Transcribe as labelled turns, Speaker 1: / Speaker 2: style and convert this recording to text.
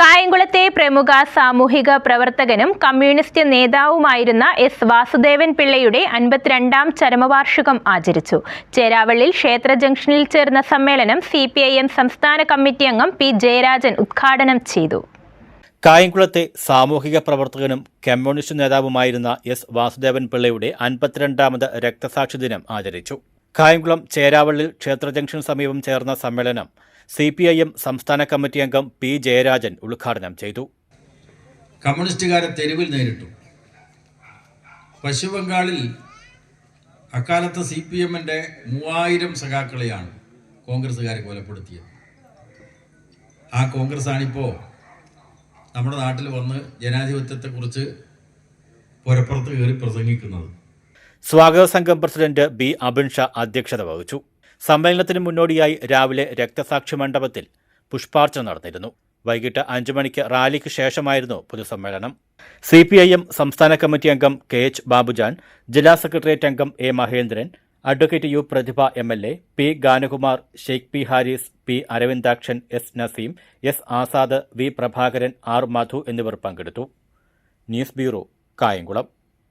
Speaker 1: കായംകുളത്തെ പ്രമുഖ സാമൂഹിക പ്രവർത്തകനും കമ്മ്യൂണിസ്റ്റ് നേതാവുമായിരുന്ന എസ് വാസുദേവൻ പിള്ളയുടെ 52ാം ചരമവാർഷികം ആചരിച്ചു. ചേരാവള്ളിൽ ക്ഷേത്ര ജംഗ്ഷനിൽ ചേർന്ന സമ്മേളനം CPIM സംസ്ഥാന കമ്മിറ്റി അംഗം P. ജയരാജൻ ഉദ്ഘാടനം ചെയ്തു.
Speaker 2: കായംകുളത്തെ സാമൂഹിക പ്രവർത്തകനും കമ്മ്യൂണിസ്റ്റ് നേതാവുമായിരുന്ന എസ് വാസുദേവൻ പിള്ളയുടെ 52ാമത് രക്തസാക്ഷി ദിനം ആചരിച്ചു. കായംകുളം ചേരാവള്ളിൽ ക്ഷേത്ര ജംഗ്ഷന് സമീപം ചേർന്ന സമ്മേളനം CPIM സംസ്ഥാന കമ്മിറ്റി അംഗം P. ജയരാജൻ ഉദ്ഘാടനം ചെയ്തു.
Speaker 3: കമ്മ്യൂണിസ്റ്റുകാരെ തെരുവിൽ നേരിട്ടു. പശ്ചിമബംഗാളിൽ അക്കാലത്ത് CPM-ന്റെ 3000 സഖാക്കളെയാണ് കോൺഗ്രസ്സുകാരെ കൊലപ്പെടുത്തിയത്. ആ കോൺഗ്രസ്സാണിപ്പോൾ നമ്മുടെ നാട്ടിൽ വന്ന് ജനാധിപത്യത്തെക്കുറിച്ച് പുരപ്പുറത്ത് കയറി പ്രസംഗിക്കുന്നത്.
Speaker 2: സ്വാഗത സംഘം പ്രസിഡന്റ് B. അബിൻ ഷാ അധ്യക്ഷത വഹിച്ചു. സമ്മേളനത്തിന് മുന്നോടിയായി രാവിലെ രക്തസാക്ഷി മണ്ഡപത്തിൽ പുഷ്പാർച്ചന നടന്നിരുന്നു. വൈകിട്ട് 5 മണിക്ക് റാലിക്ക് ശേഷമായിരുന്നു പൊതുസമ്മേളനം. CPIM സംസ്ഥാന കമ്മിറ്റി അംഗം KH ബാബുജാൻ, ജില്ലാ സെക്രട്ടേറിയറ്റ് അംഗം A. Mahendran, advocate U. Prathibha MLA, P. Ganakumar, Sheikh P. Haris, P. Aravindakshan, S. Naseem, S. Azad, V. Prabhakaran, R. Madhu എന്നിവർ പങ്കെടുത്തു. News bureau, Kayamkulam.